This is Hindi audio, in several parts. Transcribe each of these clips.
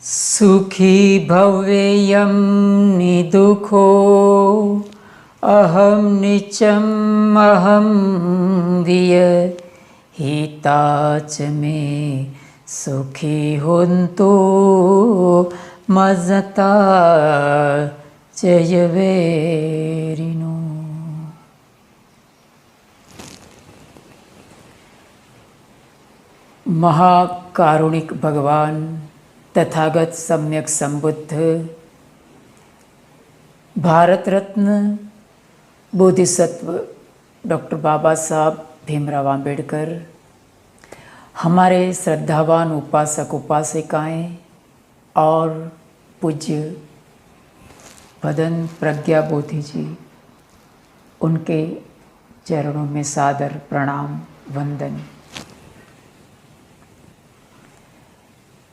सुखी भवेयं निदुखो अहं नित्यम् अहं विहिता च मे सुखी होन्तु मज्जता जयवेरिनो। महाकारुणिक भगवान तथागत सम्यक संबुद्ध भारत रत्न बोधिसत्व डॉक्टर बाबा साहब भीमराव अंबेडकर, हमारे श्रद्धावान उपासक उपासिकाएं और पूज्य भदन प्रज्ञा बोधि जी, उनके चरणों में सादर प्रणाम वंदन।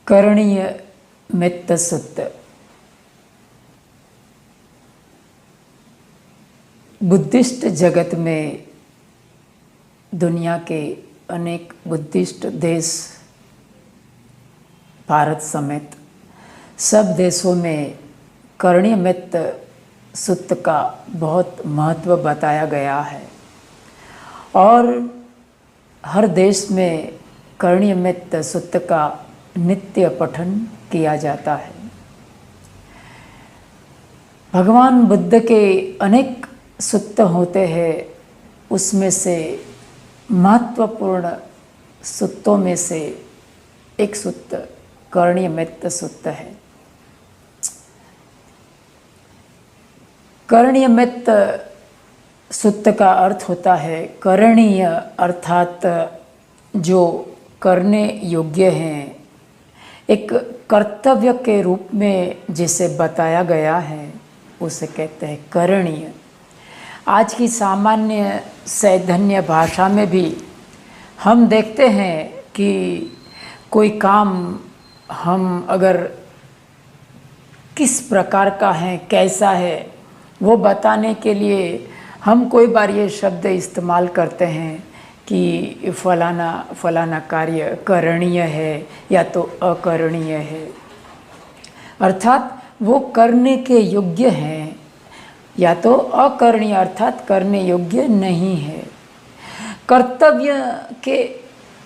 करणीय मित्त सुत्त। बुद्धिस्ट जगत में दुनिया के अनेक बुद्धिस्ट देश, भारत समेत सब देशों में करणीय मित्त सुत्त का बहुत महत्व बताया गया है और हर देश में करणीय मित्त सुत्त का नित्य पठन किया जाता है। भगवान बुद्ध के अनेक सुत्त होते हैं, उसमें से महत्वपूर्ण सुत्तों में से एक सुत्त करणीय मित्त सुत्त है। करणीय मित्त सुत्त का अर्थ होता है करणीय, अर्थात जो करने योग्य हैं, एक कर्तव्य के रूप में जिसे बताया गया है उसे कहते हैं करणीय। आज की सामान्य सैधन्य भाषा में भी हम देखते हैं कि कोई काम हम अगर किस प्रकार का है, कैसा है, वो बताने के लिए हम कोई बार ये शब्द इस्तेमाल करते हैं कि फलाना कार्य करणीय है या तो अकरणीय है, अर्थात वो करने के योग्य हैं या तो अकरणीय अर्थात करने योग्य नहीं है। कर्तव्य के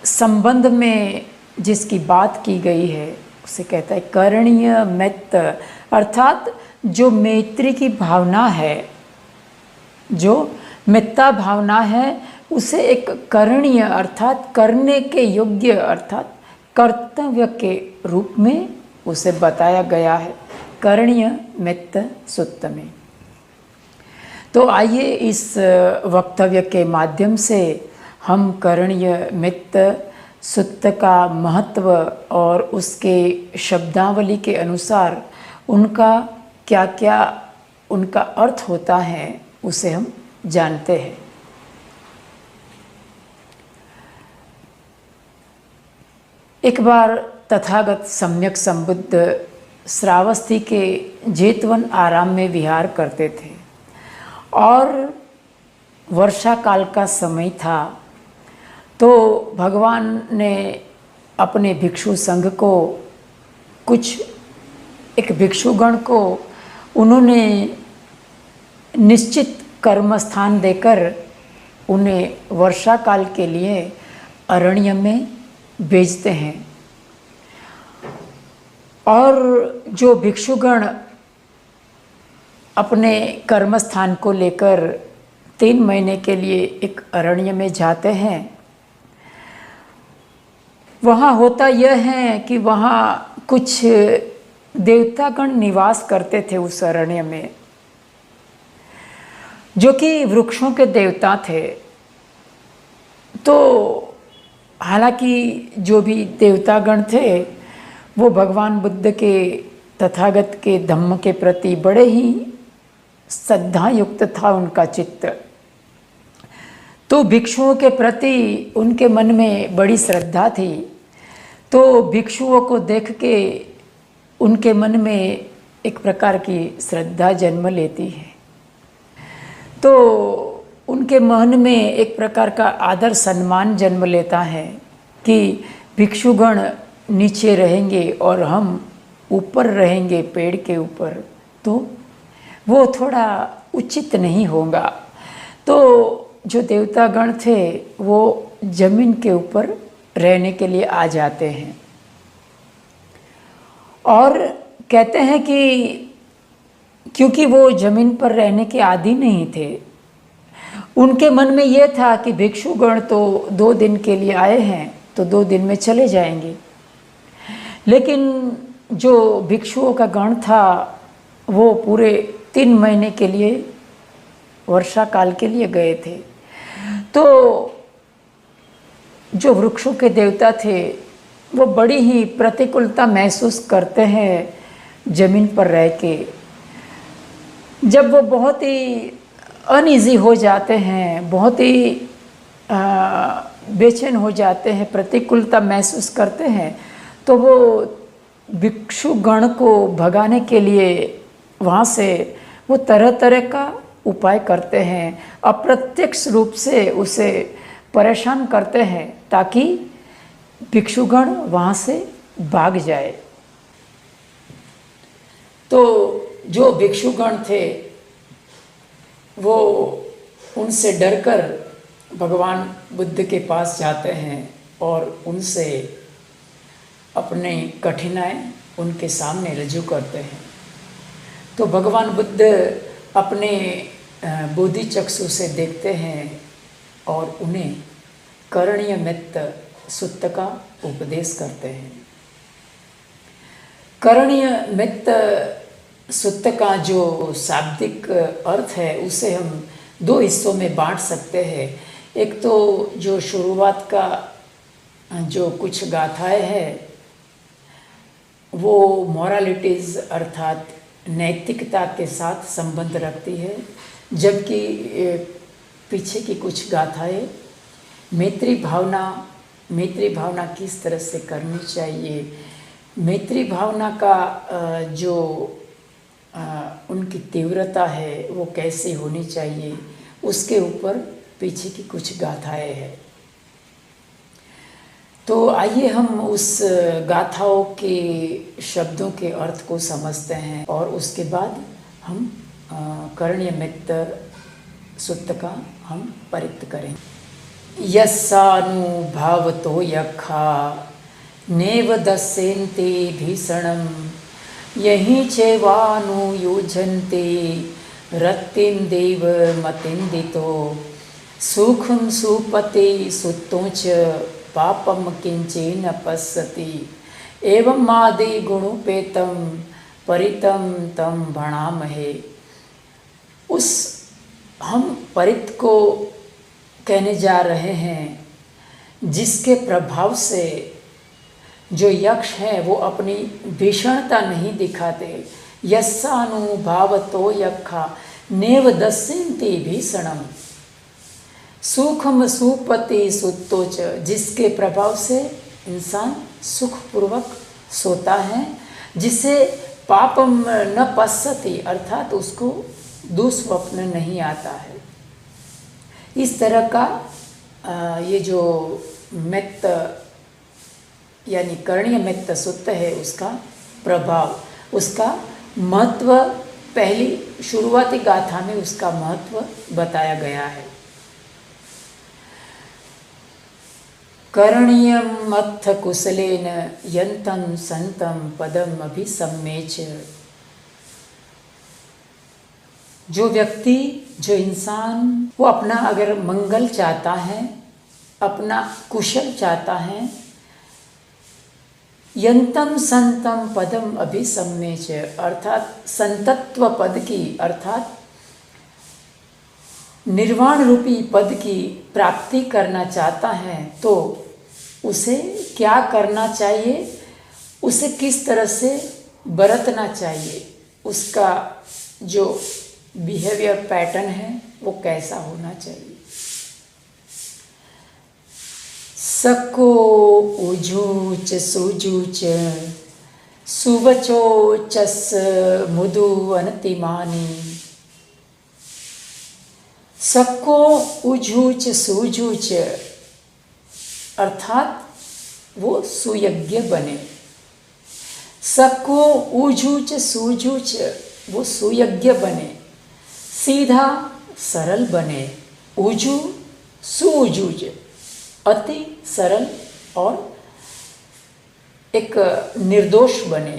संबंध में जिसकी बात की गई है उसे कहता है करणीय मित्त, अर्थात जो मैत्री की भावना है, जो मित्रता भावना है, उसे एक करणीय अर्थात करने के योग्य अर्थात कर्तव्य के रूप में उसे बताया गया है करणीय मित्त सुत्त में। तो आइए इस वक्तव्य के माध्यम से हम करणीय मित्त सुत्त का महत्व और उसके शब्दावली के अनुसार उनका क्या क्या उनका अर्थ होता है उसे हम जानते हैं। एक बार तथागत सम्यक संबुद्ध श्रावस्ती के जेतवन आराम में विहार करते थे और वर्षा काल का समय था। तो भगवान ने अपने भिक्षु संघ को, कुछ एक भिक्षुगण को उन्होंने निश्चित कर्म स्थान देकर उन्हें वर्षा काल के लिए अरण्य में भेजते हैं और जो भिक्षुगण अपने कर्म स्थान को लेकर 3 महीने के लिए एक अरण्य में जाते हैं, वहाँ होता यह है कि वहाँ कुछ देवतागण निवास करते थे उस अरण्य में, जो कि वृक्षों के देवता थे। तो हालांकि जो भी देवतागण थे वो भगवान बुद्ध के तथागत के धम्म के प्रति बड़े ही श्रद्धा युक्त था उनका चित्त। तो भिक्षुओं के प्रति उनके मन में बड़ी श्रद्धा थी। तो भिक्षुओं को देख के उनके मन में एक प्रकार की श्रद्धा जन्म लेती है। तो उनके मन में एक प्रकार का आदर सम्मान जन्म लेता है कि भिक्षुगण नीचे रहेंगे और हम ऊपर रहेंगे पेड़ के ऊपर तो वो थोड़ा उचित नहीं होगा। तो जो देवतागण थे वो जमीन के ऊपर रहने के लिए आ जाते हैं और कहते हैं कि क्योंकि वो जमीन पर रहने के आदी नहीं थे, उनके मन में ये था कि भिक्षुगण तो 2 दिन के लिए आए हैं तो 2 दिन में चले जाएंगे। लेकिन जो भिक्षुओं का गण था वो पूरे 3 महीने के लिए वर्षा काल के लिए गए थे। तो जो वृक्षों के देवता थे वो बड़ी ही प्रतिकूलता महसूस करते हैं जमीन पर रह के। जब वो बहुत ही अनईजी हो जाते हैं, बहुत ही बेचैन हो जाते हैं, प्रतिकूलता महसूस करते हैं, तो वो भिक्षुगण को भगाने के लिए वहाँ से वो तरह तरह का उपाय करते हैं, अप्रत्यक्ष रूप से उसे परेशान करते हैं ताकि भिक्षुगण वहाँ से भाग जाए। तो जो भिक्षुगण थे वो उनसे डरकर भगवान बुद्ध के पास जाते हैं और उनसे अपनी कठिनाई उनके सामने रजू करते हैं। तो भगवान बुद्ध अपने बोधि चक्षु से देखते हैं और उन्हें करणीय मित्त सुत्त का उपदेश करते हैं। करणीय मित्त सुत्त का जो शाब्दिक अर्थ है उसे हम 2 हिस्सों में बांट सकते हैं। एक तो जो शुरुआत का जो कुछ गाथाएं हैं वो मोरालिटीज़ अर्थात नैतिकता के साथ संबंध रखती है, जबकि पीछे की कुछ गाथाएं मैत्री भावना किस तरह से करनी चाहिए, मैत्री भावना का जो उनकी तीव्रता है वो कैसी होनी चाहिए, उसके ऊपर पीछे की कुछ गाथाएं हैं। तो आइए हम उस गाथाओं के शब्दों के अर्थ को समझते हैं और उसके बाद हम करणीय मित्त सुत्त का हम परित्य करें। यस्सानुभावतो यखा नेव दस्यन्ते भीषणं यहीं चैवानुयुज्यन्ते रत्तिं देव मतिन्दितो सुखं सुपते सुत्तो च पापम किंचन पश्यति एवं मादे गुणोपेतम परितम तम भणामहे। उस हम परित को कहने जा रहे हैं जिसके प्रभाव से जो यक्ष हैं वो अपनी भीषणता नहीं दिखाते। यस्सानुभावतो यक्खा नेव दस्यन्ते भीषणम सुखम सुपति सुत्तो च, जिसके प्रभाव से इंसान सुखपूर्वक सोता है, जिसे पापम न पश्यति अर्थात उसको दुस्वप्न नहीं आता है। इस तरह का ये जो मित्त यानी करणीय मित्त सुत्त है उसका प्रभाव, उसका महत्व पहली शुरुआती गाथा में उसका महत्व बताया गया है। करणीयम अथ कुशलेन यन्तं संतं पदम अभिसम्येच। जो व्यक्ति जो इंसान वो अपना अगर मंगल चाहता है, अपना कुशल चाहता है, यंतम संतम पदम अभिसम्येच अर्थात संतत्व पद की अर्थात निर्वाण रूपी पद की प्राप्ति करना चाहता है तो उसे क्या करना चाहिए, उसे किस तरह से बरतना चाहिए, उसका जो बिहेवियर पैटर्न है वो कैसा होना चाहिए। सको उजूच सुजूच सुवचो चस मुदु अनतिमानी। सको उजूच सुजूच अर्थात वो सुयज्ञ बने। सको ऊजूच सूजूच, वो सुयज्ञ बने, सीधा सरल बने, ऊजू सूजूज, अति सरल और एक निर्दोष बने।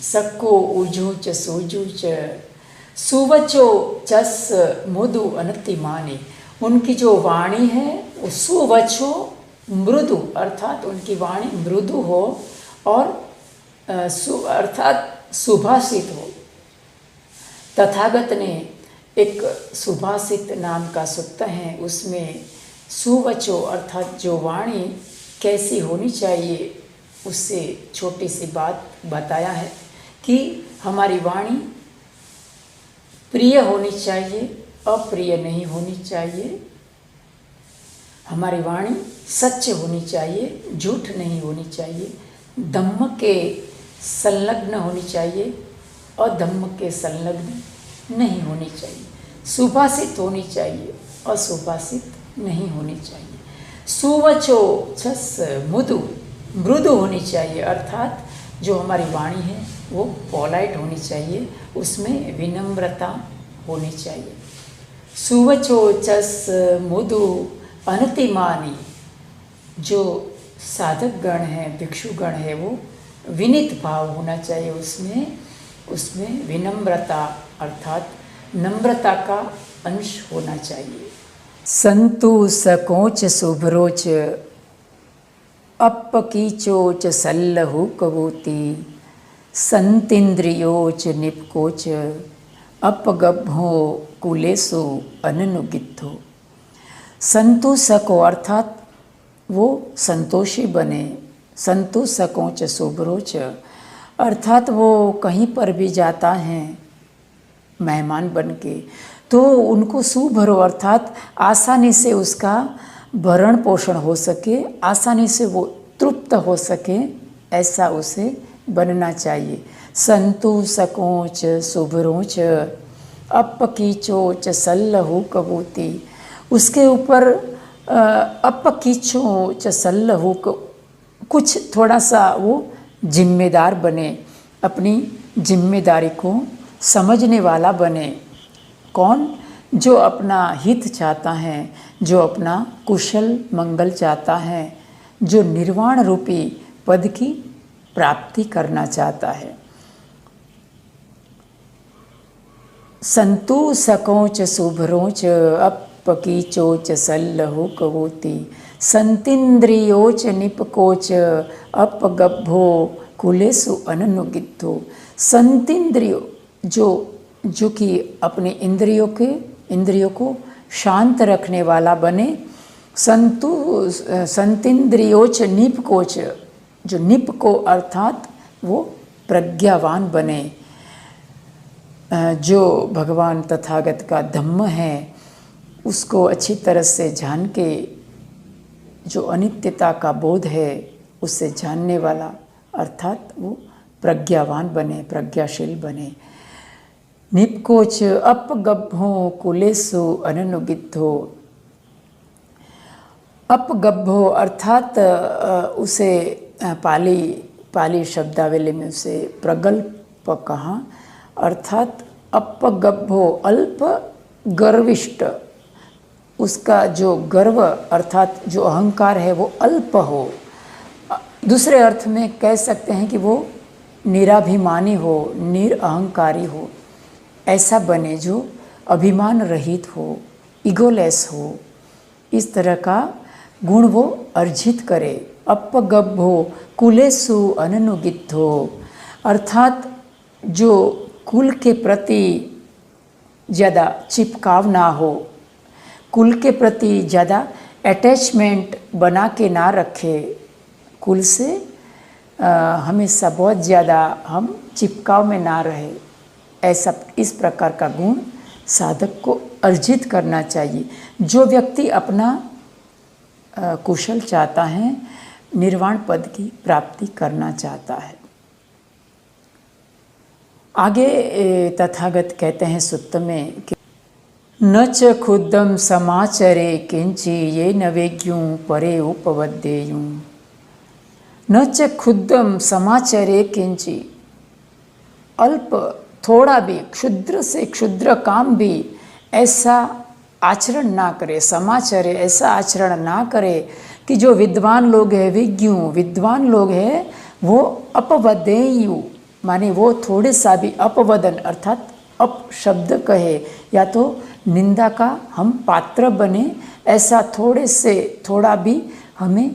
सको ऊजूच सूजूच, सुवचो चस मुदु अनतिमानी, उनकी जो वाणी है वो सुवचो मृदु, अर्थात उनकी वाणी मृदु हो और अर्थात सुभाषित हो। तथागत ने एक सुभाषित नाम का सूक्त है, उसमें सुवचो अर्थात जो वाणी कैसी होनी चाहिए उससे छोटी सी बात बताया है कि हमारी वाणी प्रिय होनी चाहिए, अप्रिय नहीं होनी चाहिए। हमारी वाणी सच्च होनी चाहिए, झूठ नहीं होनी चाहिए। धम्म के संलग्न होनी चाहिए, अधम्म के संलग्न नहीं होनी चाहिए। सुभाषित होनी चाहिए, असुभाषित नहीं होनी चाहिए। सुवचो छस मुदु, मृदु होनी चाहिए, अर्थात जो हमारी वाणी है वो पोलाइट होनी चाहिए, उसमें विनम्रता होनी चाहिए। सुवचो चस मुदु अनतिमानी, जो साधक गण है, भिक्षुगण है, वो विनीत भाव होना चाहिए, उसमें विनम्रता अर्थात नम्रता का अंश होना चाहिए। संतु सकोच शुभ्रोच, अपकीचोच सल्लहु कबूती, संतिन्द्रियोच निपकोच, अपगभ्भो कुलेसु अननुगिद्धो। संतु सको अर्थात वो संतोषी बने, संतु सकोच शुभ्रोच अर्थात वो कहीं पर भी जाता है मेहमान बन के तो उनको सुभरो अर्थात आसानी से उसका भरण पोषण हो सके, आसानी से वो तृप्त हो सके, ऐसा उसे बनना चाहिए। संतु सकोच शुभ्रोच, अपकीचोच सल्लहु कबूती, उसके ऊपर अपकीचोच सल्लहु, कुछ थोड़ा सा वो जिम्मेदार बने, अपनी जिम्मेदारी को समझने वाला बने। कौन? जो अपना हित चाहता है, जो अपना कुशल मंगल चाहता है, जो निर्वाण रूपी पद की प्राप्ति करना चाहता है। संतु सकोच शुभ्रोच, अपकीचोच सल्लहु कबूती, संतिन्द्रियोच निपकोच, अपगभ्भो कुलेसु अननुगिद्धो। संतिन्द्रियो जो कि अपने इंद्रियों को शांत रखने वाला बने। संतिन्द्रियोच निपकोच, जो निप को अर्थात वो प्रज्ञावान बने, जो भगवान तथागत का धम्म है उसको अच्छी तरह से जान के, जो अनित्यता का बोध है उससे जानने वाला अर्थात वो प्रज्ञावान बने, प्रज्ञाशील बने। निपकोच अपगभ्भो कुलेसु अननुगिद्धो। अपगभ्भो अर्थात उसे पाली शब्दावली में उसे प्रगल्भ कहा, अर्थात अपगभ्भो अल्प गर्विष्ठ, उसका जो गर्व अर्थात जो अहंकार है वो अल्प हो। दूसरे अर्थ में कह सकते हैं कि वो निराभिमानी हो, निरअहंकारी हो, ऐसा बने जो अभिमान रहित हो, ईगोलेस हो, इस तरह का गुण वो अर्जित करे। अपगभ्भो कुलेसु अननुगिद्धो अर्थात जो कुल के प्रति ज़्यादा चिपकाव ना हो, कुल के प्रति ज़्यादा अटैचमेंट बना के ना रखे, कुल से हमेशा बहुत ज़्यादा हम चिपकाव में ना रहे, ऐसा इस प्रकार का गुण साधक को अर्जित करना चाहिए। जो व्यक्ति अपना कुशल चाहता है, निर्वाण पद की प्राप्ति करना चाहता है। आगे तथागत कहते हैं सुत्त में कि न च खुद्दम समाचरे किंची ये नवेज्ञूं परे उपवद्येयूं। न च क्षुद्रम समाचरे किंची, अल्प थोड़ा भी क्षुद्र से क्षुद्र काम भी ऐसा आचरण ना करे, समाचरे ऐसा आचरण ना करे कि जो विद्वान लोग हैं, विद्वान लोग हैं, वो अपवदेयु माने वो थोड़े सा भी अपवदन अर्थात अपशब्द कहे या तो निंदा का हम पात्र बने, ऐसा थोड़े से थोड़ा भी हमें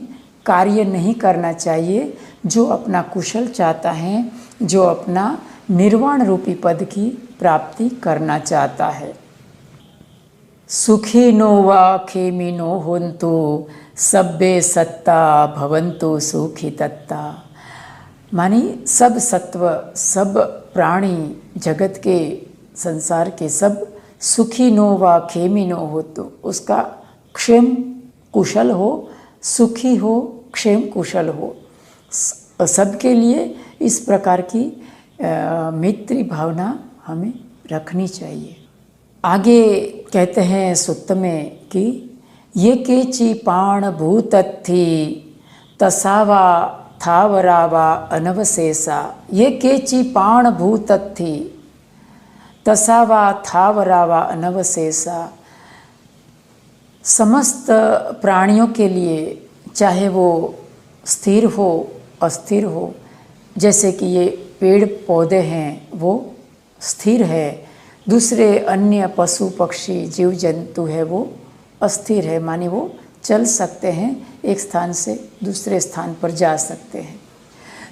कार्य नहीं करना चाहिए। जो अपना कुशल चाहता है, जो अपना निर्वाण रूपी पद की प्राप्ति करना चाहता है। सुखिनो वा खेमिनो होन्तु सब्बे सत्ता भवन्तु सुखितत्ता, मानी सब सत्व, सब प्राणी, जगत के संसार के सब सुखिनो वा खेमिनो हो, तो उसका क्षेम कुशल हो, सुखी हो, क्षेम कुशल हो, सबके लिए इस प्रकार की मैत्री भावना हमें रखनी चाहिए। आगे कहते हैं सुत्त में कि ये केची पाण भूतत्थि तसावा थावरावा अनवशेषा, ये केची पाण भूतत्थि तसावा थावरावा अनवशेषा, समस्त प्राणियों के लिए चाहे वो स्थिर हो अस्थिर हो, जैसे कि ये पेड़ पौधे हैं वो स्थिर है, दूसरे अन्य पशु पक्षी जीव जंतु है वो अस्थिर है, माने वो चल सकते हैं, एक स्थान से दूसरे स्थान पर जा सकते हैं।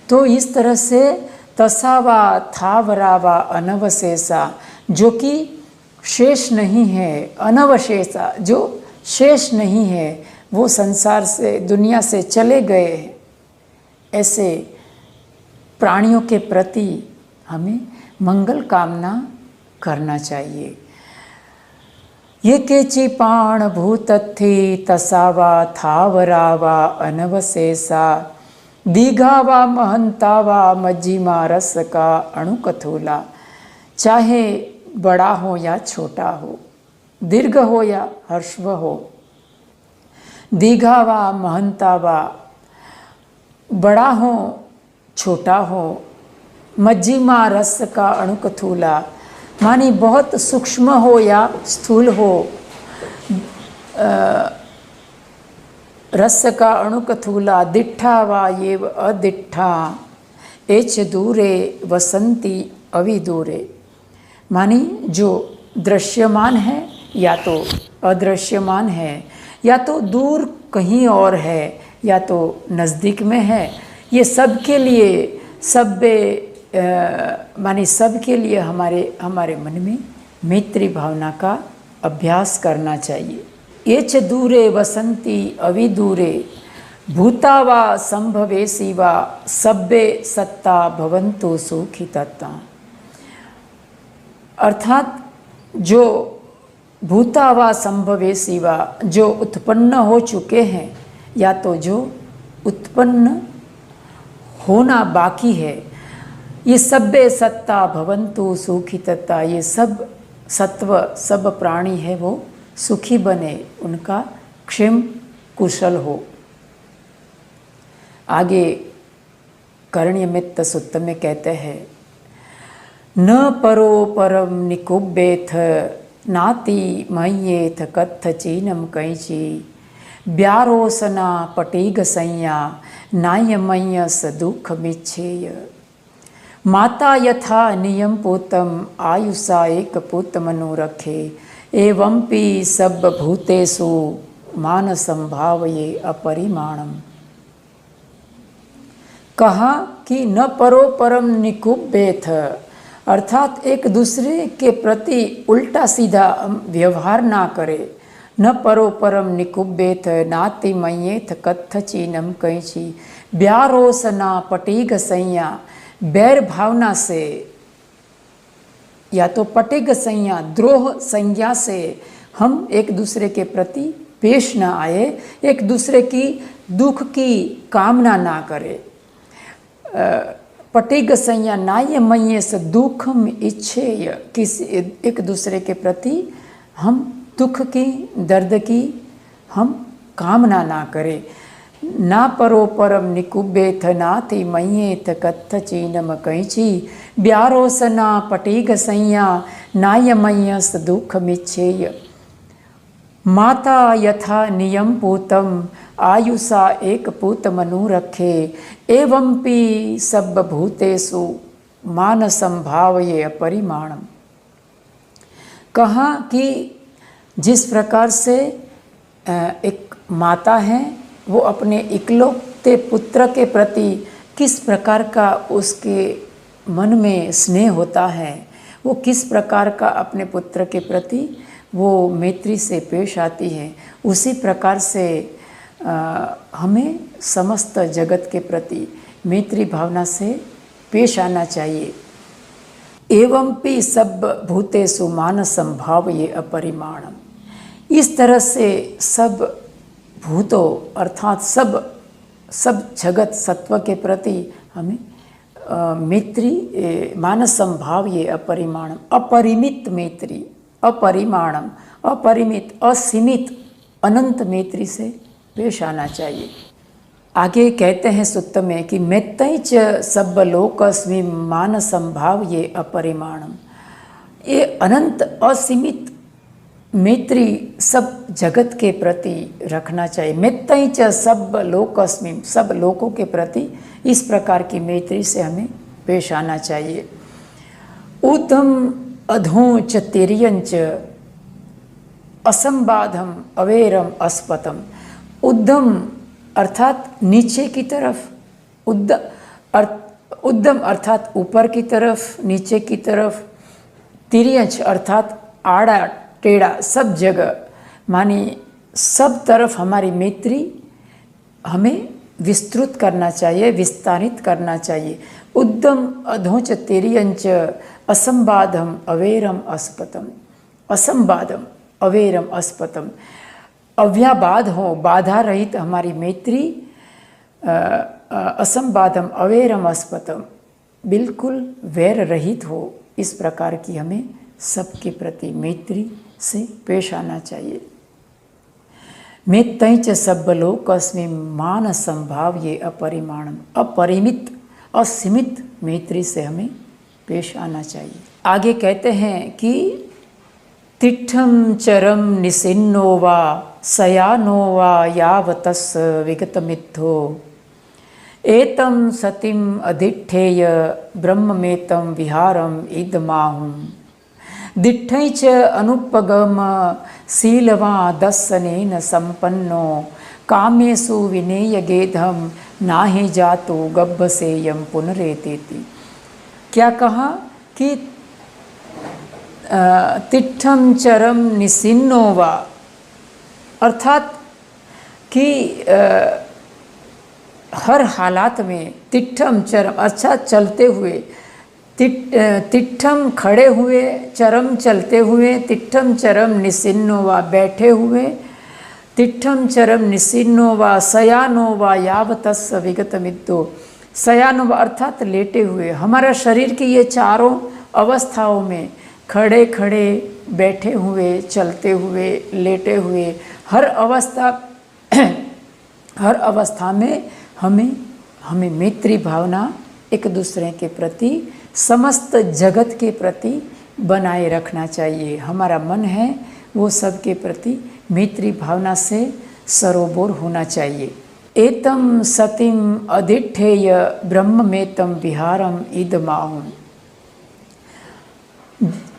तो इस तरह से तसावा थावरावा अनवशेषा, जो कि शेष नहीं है, अनवशेषा जो शेष नहीं है, वो संसार से दुनिया से चले गए हैं, ऐसे प्राणियों के प्रति हमें मंगल कामना करना चाहिए। ये केची पाण भूतत्थि तसावा थावरावा अनवशेषा, दीघावा महंतावा मज्जिमा रस का अणुकथूला, चाहे बड़ा हो या छोटा हो, दीर्घ हो या ह्रस्व हो, दीघावा महंतावा बड़ा हो छोटा हो, मज्जिमा रस का अणुकथूला मानी बहुत सूक्ष्म हो या स्थूल हो, रस का अणुकथूला, दिट्ठा वा ये अदिट्ठा, एच दूरे वसंती अविदूरे, मानी जो दृश्यमान है या तो अदृश्यमान है, या तो दूर कहीं और है या तो नज़दीक में है, ये सब के लिए माने सब के लिए हमारे मन में मैत्री भावना का अभ्यास करना चाहिए। एच दूरे वसंती अविदूरे, भूतावा संभवेसी वा सब्बे सत्ता भवन्तु सुखितत्ता, अर्थात जो भूतावा संभवेसी वा, जो उत्पन्न हो चुके हैं या तो जो उत्पन्न होना बाकी है, ये सब्बे सत्ता भवन्तु सुखितत्ता, ये सब सत्व सब प्राणी है वो सुखी बने, उनका क्षेम कुशल हो। आगे करण्यमित्त सुत्त में कहते हैं, न परो परम निकुब्बेथ नाति मय्येथ कत्थ चीनम कैची, ब्यारोसना पटीग संया नायमय्यस दुख मिच्छेय, माता यथा नियम पूतम आयुषा एक पूत मनु रखे, एवंपि सब भूतेषु मान संभावये अपरिमाणम। कहा कि न परो परम निकुब्बेथ, अर्थात एक दूसरे के प्रति उल्टा सीधा व्यवहार ना करे। न परो परम निकुब्बेथ नाति मय्येथ कत्थ चीनम कैची, ब्यारोसना पटीग संया, बैर भावना से या तो पटिग संज्ञा द्रोह संज्ञा से हम एक दूसरे के प्रति पेश न आए, एक दूसरे की दुख की कामना ना करें। पटिग संज्ञा नाय मय्य से दुखम इच्छेय, किसी एक दूसरे के प्रति हम दुख की दर्द की हम कामना ना करें। ना परो परम निकुब्बेथ नाथी मय्येथ कत्थ चीनम कैची ब्यारोसना पटीग सैया नायमय्यस दुख मिच्छेय माता यथा नियम पूतम आयुषा एक पूत मनु रखे एवं पी सब भूतेषु मान संभावये अपरिमाणम। कहा कि जिस प्रकार से एक माता है वो अपने इकलौते पुत्र के प्रति किस प्रकार का उसके मन में स्नेह होता है, वो किस प्रकार का अपने पुत्र के प्रति वो मैत्री से पेश आती है, उसी प्रकार से हमें समस्त जगत के प्रति मैत्री भावना से पेश आना चाहिए। एवं पी सब भूतेषु मान संभाव ये अपरिमाणम। इस तरह से सब भूतों अर्थात सब जगत सत्व के प्रति हमें मैत्री मान संभाव ये अपरिमाणम, अपरिमित मैत्री, अपरिमाणम, अपरिमित, असीमित, अनंत मैत्री से पेश आना चाहिए। आगे कहते हैं सूक्त में कि मैत्तै च सब लोकस्मि मान संभाव ये अपरिमाणम। ये अनंत असीमित मैत्री सब जगत के प्रति रखना चाहिए। मैत्तै च सब लोकस्मि, सब लोकों के प्रति इस प्रकार की मैत्री से हमें पेश आना चाहिए। ऊर्ध्वं अधों च तिर्यञ्च असंबाधम अवेरम अस्पतम। उद्यम अर्थात नीचे की तरफ, उद्यम अर्थात ऊपर की तरफ, नीचे की तरफ, तिर्यंच अर्थात आड़ा टेढ़ा, सब जगह मानी सब तरफ हमारी मैत्री हमें विस्तृत करना चाहिए, विस्तारित करना चाहिए। उद्यम अधोच तिर्यंच असंबाधम अवेरम अस्पतम। असंबाधम अवेरम अस्पतम, अव्याबाध हो, बाधा रहित हमारी मैत्री, असंबाधम अवेरम अस्पतम, बिल्कुल वैर रहित हो, इस प्रकार की हमें सबके प्रति मैत्री से पेश आना चाहिए। मैत्तै च सब लोकस्मि मान संभाव ये अपरिमाणम। अपरिमित असीमित मैत्री से हमें पेश आना चाहिए। आगे कहते हैं कि तिष्ठं चरम निसिन्नो वा शयानो वा यावतस् विगतमिद्धो एतं सतिम अधिष्ठेय ब्रह्ममेतं विहारम इदमाहुं। दिट्ठै च अनुपगम शीलवा दर्शनेन संपन्नो कामेषु विनेय गेधम नाहि जातो गब्बसेयं पुनरेतेति। क्या कहा कि तिष्ठं चरम निसिन्नो वा, अर्थात कि हर हालात में, तिष्ठम चरम अर्थात चलते हुए, तिष्ठम खड़े हुए, चरम चलते हुए, तिष्ठम चरम निसिन्नो वा बैठे हुए, तिष्ठम चरम निसिन्नो वा शयानो वा यावतस् विगतमिद्धो। शयानो वा अर्थात लेटे हुए, हमारा शरीर की ये चारों अवस्थाओं में खड़े खड़े, बैठे हुए, चलते हुए, लेटे हुए, हर अवस्था में हमें मैत्री भावना एक दूसरे के प्रति, समस्त जगत के प्रति बनाए रखना चाहिए। हमारा मन है वो सबके प्रति मैत्री भावना से सरोबोर होना चाहिए। एतम सतिम अधिष्ठेय ब्रह्ममेतं विहारम इदमाहुं।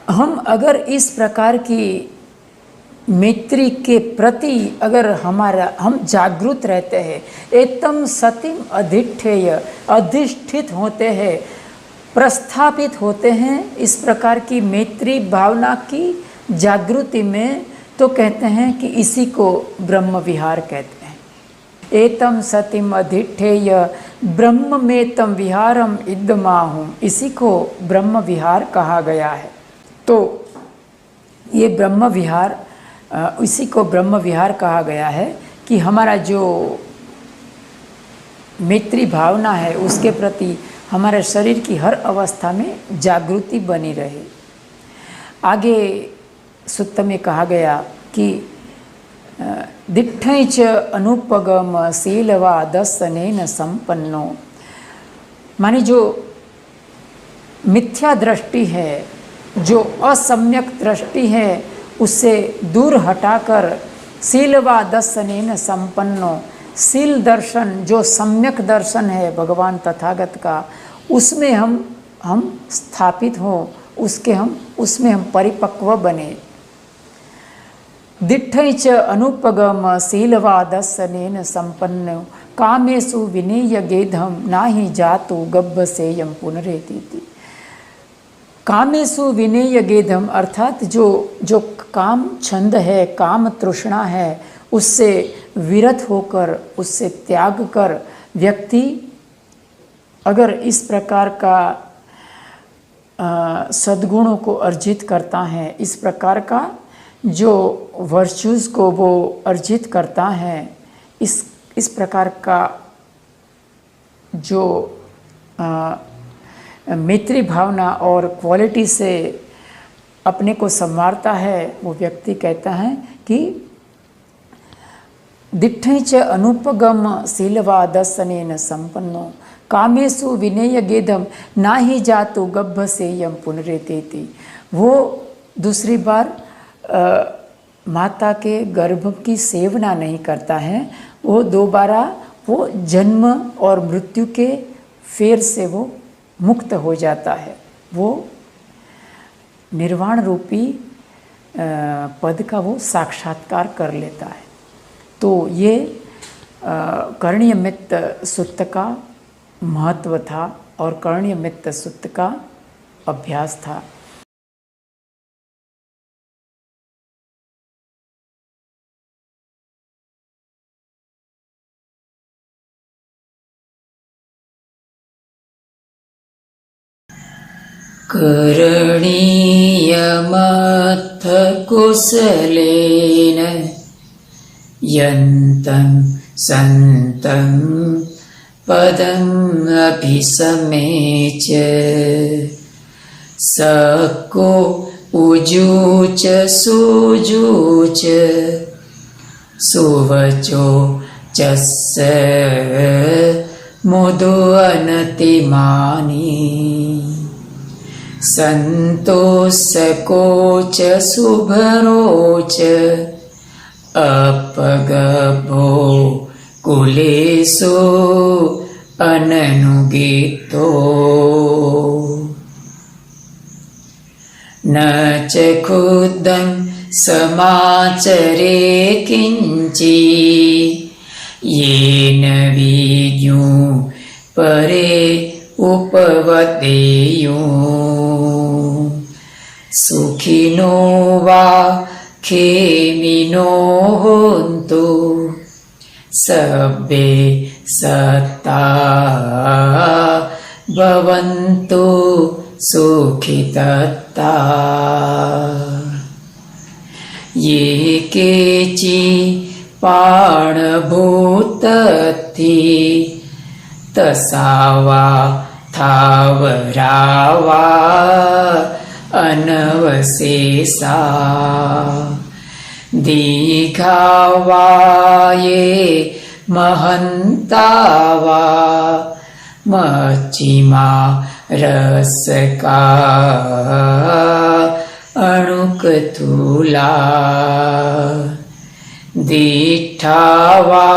हम अगर इस प्रकार की मैत्री के प्रति अगर हम जागरूक रहते हैं, एतम सतिम अधिष्ठेय, अधिष्ठित होते हैं, प्रस्थापित होते हैं इस प्रकार की मैत्री भावना की जागृति में, तो कहते हैं कि इसी को ब्रह्म विहार कहते हैं। एतम सतिम अधिष्ठेय ब्रह्ममेतं विहारम इदमाहुं, इसी को ब्रह्म विहार कहा गया है। तो ये ब्रह्म विहार, इसी को ब्रह्म विहार कहा गया है कि हमारा जो मैत्री भावना है उसके प्रति हमारे शरीर की हर अवस्था में जागृति बनी रहे। आगे सूक्त में कहा गया कि दिट्ठै च अनुपगम शीलवा दर्शनेन संपन्नो, मानी जो मिथ्या दृष्टि है, जो असम्यक दृष्टि है, उससे दूर हटाकर शीलवा दर्शनेन संपन्नो, शील दर्शन जो सम्यक दर्शन है भगवान तथागत का, उसमें हम स्थापित हो, उसमें हम परिपक्व बने। दिट्ठै च अनुपगम शीलवा दर्शनेन संपन्नो, कामेषु विनीय गेधम नाही जातु गब्भसेयम पुनरेति। कामेषु विनीय गेधम अर्थात जो काम छंद है, काम तृष्णा है, उससे विरत होकर, उससे त्याग कर व्यक्ति अगर इस प्रकार का सद्गुणों को अर्जित करता है, इस प्रकार का जो वर्चूज़ को वो अर्जित करता है, इस प्रकार का जो मैत्री भावना और क्वालिटी से अपने को संवारता है, वो व्यक्ति कहता है कि दिट्ठै च अनुपगम शीलवा दर्शनेन संपन्नो, कामेषु विनेय गेदम नाही जातु गब्भसेयम पुनरेति। वो दूसरी बार माता के गर्भ की सेवना नहीं करता है, वो दोबारा वो जन्म और मृत्यु के फेर से वो मुक्त हो जाता है, वो निर्वाण रूपी पद का वो साक्षात्कार कर लेता है। तो ये करणीय मित्त सुत्त का महत्व था और करणीय मित्त सुत्त का अभ्यास था। करणीयमथ कुशलेन यन्तं सन्तं पदम् अभिसमेच, सको उजूच सुजूच सुवचो चस्य मुदु अनतिमानी, संतोषकोच शुभरोच अपगभो कुलेषु अननुगीतो, न च खुदं समाचरे किंचि, येन विद्युः परे उपवदेयुः, सुखिनो वा खेमिनो होन्तु सब्बे सत्ता भवन्तु सुखितत्ता। ये केचि पाणभूतथि तसावा थावरावा अनवशेषा, दीघावा ये महन्तावा मच्छिमा रसका अणुकथूला, दीठावा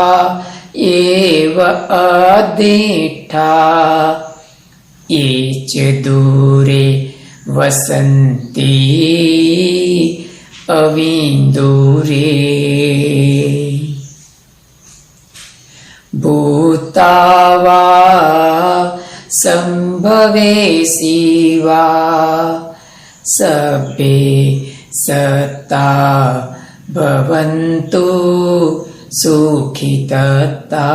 एव अदीठा ये च दूरे वसन्ति अविन्दुरे, भूतावा सम्भवेसि वा सब्बे सत्ता भवन्तु सुखितत्ता।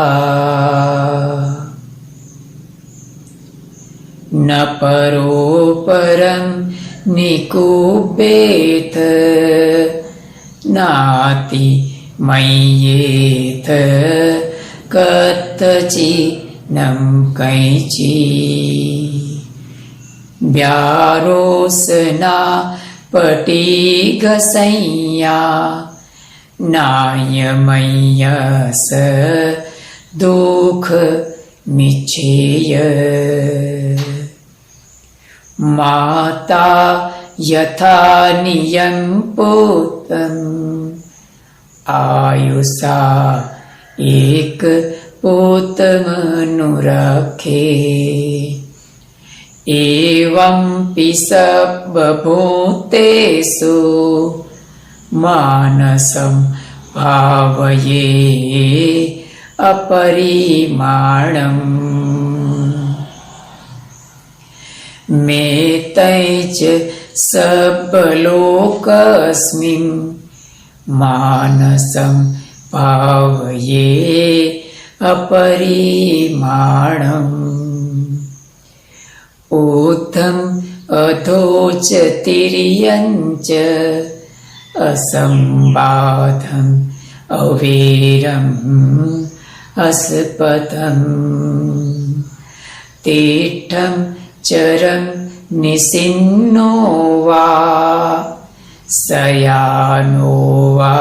न परोपरं निकुब्बेथ नाति मय्येथ कथचिनं कैचि, ब्यारोसना पटीघसंज्ञा नायमय्यस दुख मिच्छेय माता यथा नियम पुत्रम आयुषा एक पुत्रमनुरखे एवं सर्वभूतेषु मानसं भावये अपरिमाणम् मेतैच सर्वलोकस्मिन् मानसं भावये अपरिमाणम् ऊर्ध्वम् अधोच तिर्यञ्च असंबाधम् अवेरम् अस्पदम् तीर्थं चरं निसिन्नो वा सयानो वा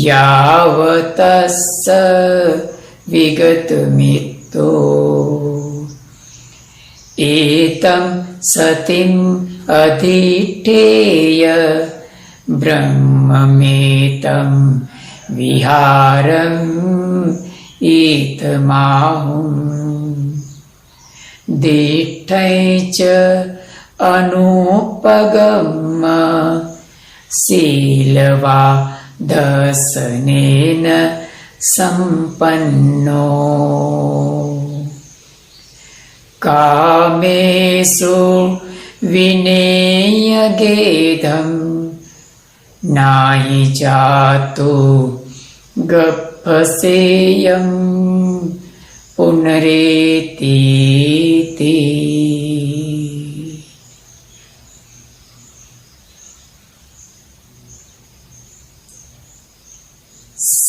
यावतस्स विगतमित्तो एतं सतिम् अधिष्ठेय ब्रह्ममेतं विहारम् एतमाहुम् दिष्टैच अनुपगम शीलवा दर्शनेन संपन्नो कामेषु विनेयगेधं नाहि जातु गप्पसेयम् पुनरेतीति।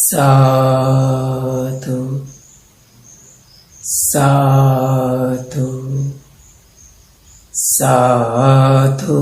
साधु साधु साधु।